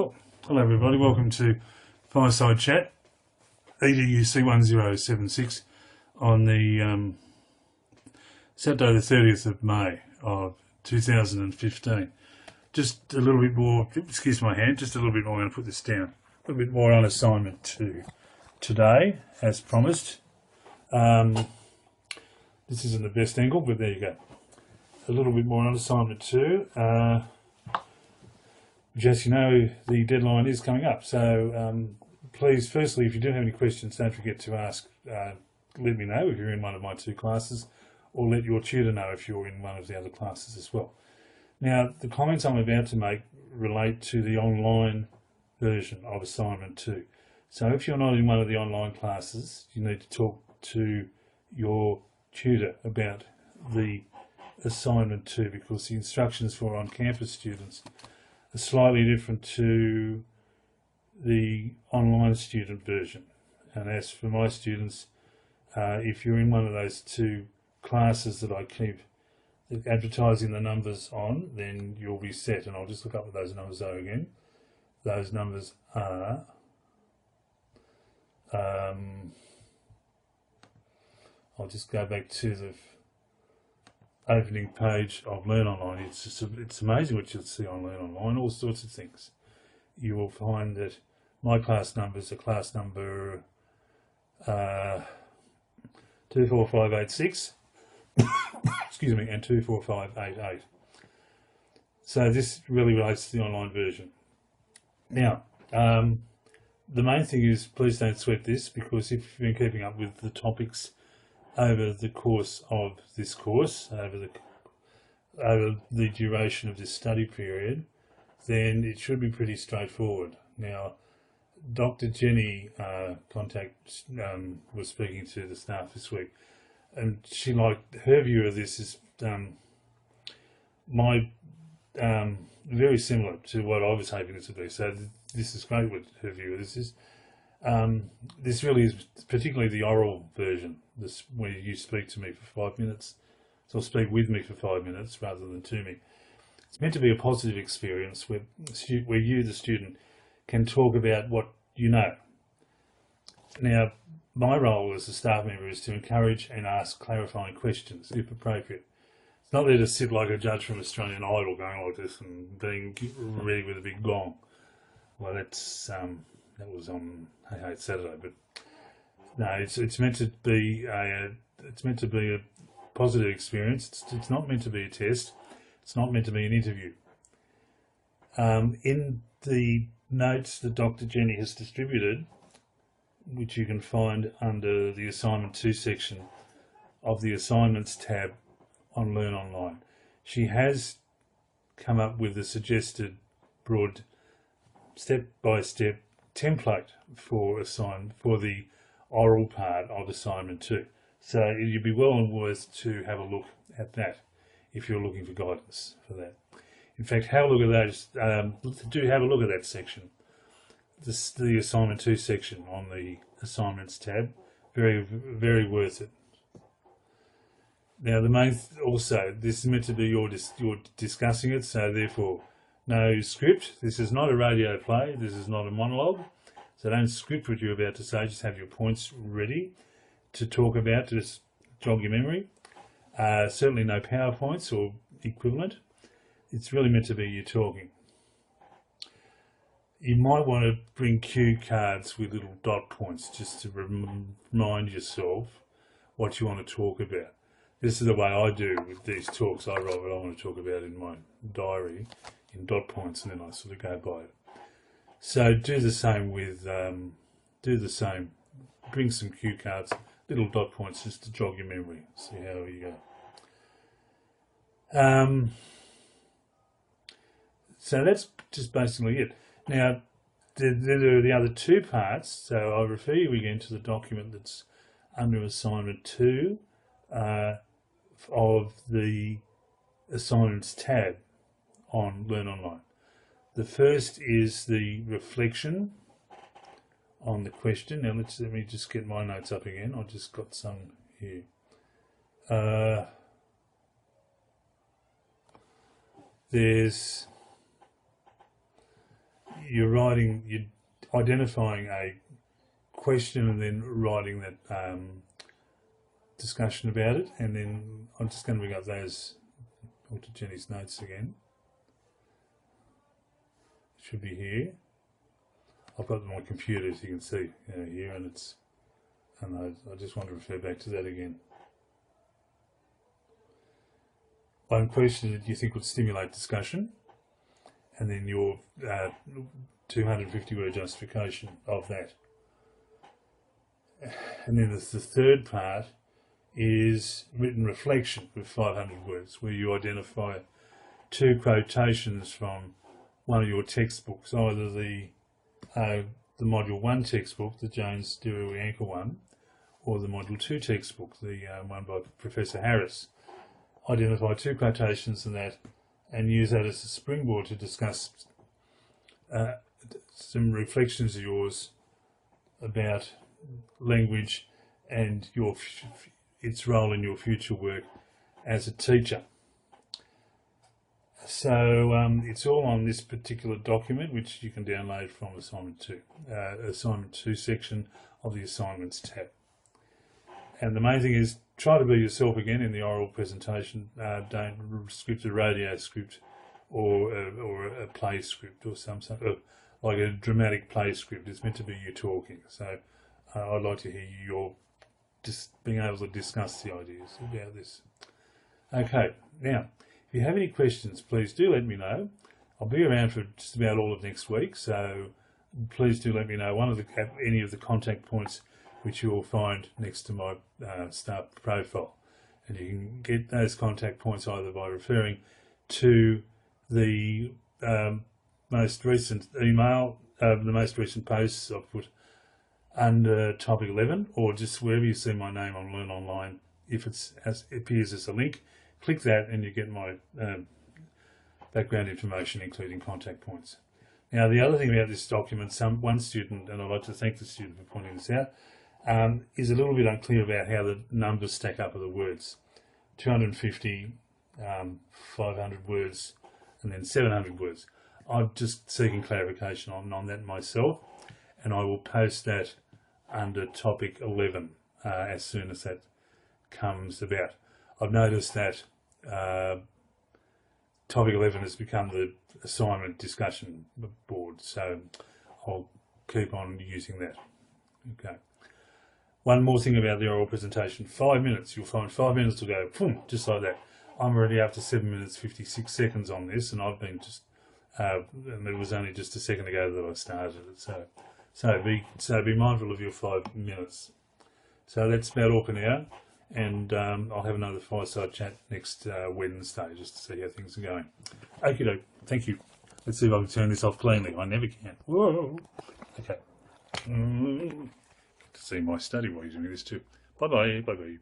Well, hello everybody, welcome to Fireside Chat, EDUC 1076 on the Saturday the 30th of May of 2015. Just a little bit more, excuse my hand, just a little bit more, I'm going to put this down, a little bit more on assignment 2 today, as promised. This isn't the best angle, but there you go. A little bit more on assignment 2. Which, as you know, the deadline is coming up. So please, firstly, if you do have any questions, don't forget to ask. Let me know if you're in one of my 2 classes, or let your tutor know if you're in one of the other classes as well. Now, the comments I'm about to make relate to the online version of assignment 2. So if you're not in one of the online classes, you need to talk to your tutor about the assignment 2, because the instructions for on-campus students are slightly different to the online student version. And as for my students, if you're in one of those 2 classes that I keep advertising the numbers on, then you'll be set. And I'll just look up what those numbers are again. Those numbers are I'll just go back to the opening page of Learn Online. It's amazing what you'll see on Learn Online, all sorts of things. You will find that my class numbers are class number 24586 excuse me, and 24588. So this really relates to the online version. Now, the main thing is, please don't sweat this, because if you've been keeping up with the topics over the course of this course, over the duration of this study period, then it should be pretty straightforward. Now, Dr. Jenny was speaking to the staff this week, and she liked her view of this is very similar to what I was hoping it to be. So this is great what her view of this is. This really is particularly the oral version, this where you speak to me for 5 minutes, so speak with me for 5 minutes rather than to me. It's meant to be a positive experience where you, the student, can talk about what you know. Now, my role as a staff member is to encourage and ask clarifying questions, if appropriate. It's not there to sit like a judge from Australian Idol going like this and being ready with a big gong. Well, that was on Hey Hey Saturday, but no, it's meant to be a positive experience. It's not meant to be a test. It's not meant to be an interview. In the notes that Dr. Jenny has distributed, which you can find under the Assignment 2 section of the Assignments tab on Learn Online, she has come up with a suggested broad step-by-step template for the oral part of Assignment 2. So you'd be well and worth to have a look at that if you're looking for guidance for that. In fact, have a look at those. Do have a look at that section. The Assignment 2 section on the Assignments tab. Very, very worth it. Now, the main also, this is meant to be you're discussing it, so therefore no script. This is not a radio play. This is not a monologue. So don't script what you're about to say. Just have your points ready to talk about, to just jog your memory. Certainly no PowerPoints or equivalent. It's really meant to be you talking. You might want to bring cue cards with little dot points just to remind yourself what you want to talk about. This is the way I do with these talks. I write what I want to talk about in my diary in dot points, and then I sort of go by it. So do the same with, bring some cue cards, little dot points just to jog your memory, see how you go. So that's just basically it. Now, there are the other 2 parts, so I'll refer you again to the document that's under Assignment 2 of the Assignments tab on Learn Online. The first is the reflection on the question. Now let me just get my notes up again. I've just got some here. you're identifying a question and then writing that discussion about it. And then I'm just going to bring up those Dr. Jenny's notes again. It should be here. I've got my computer, as you can see, here, and I just want to refer back to that again. One question that you think would stimulate discussion, and then your 250 word justification of that. And then the third part is written reflection with 500 words, where you identify 2 quotations from one of your textbooks, either the Module 1 textbook, the Jones Dewey-Anker one, or the Module 2 textbook, the one by Professor Harris. Identify 2 quotations in that and use that as a springboard to discuss some reflections of yours about language and its role in your future work as a teacher. So it's all on this particular document, which you can download from Assignment 2 section of the Assignments tab. And the main thing is, try to be yourself again in the oral presentation. Don't script a radio script or a play script or like a dramatic play script. It's meant to be you talking. So I'd like to hear you just being able to discuss the ideas about this. Okay, now, if you have any questions, please do let me know. I'll be around for just about all of next week, so please do let me know any of the contact points which you will find next to my staff profile. And you can get those contact points either by referring to the most recent email, the most recent posts I've put under topic 11, or just wherever you see my name on Learn Online. If it appears as a link, click that and you get my background information, including contact points. Now, the other thing about this document, one student, and I'd like to thank the student for pointing this out, is a little bit unclear about how the numbers stack up of the words. 250, 500 words, and then 700 words. I'm just seeking clarification on that myself, and I will post that under topic 11 as soon as that comes about. I've noticed that topic 11 has become the assignment discussion board, so I'll keep on using that. Okay. One more thing about the oral presentation, 5 minutes. You'll find 5 minutes to go, boom, just like that. I'm already up to 7 minutes 56 seconds on this, and I've been just, and it was only just a second ago that I started it. So be mindful of your 5 minutes. So that's about all for now, and I'll have another fireside chat next Wednesday just to see how things are going. Okie doke, thank you. Let's see if I can turn this off cleanly. I never can. Whoa. Okay. To see my study while you're doing this too. Bye bye. Bye bye.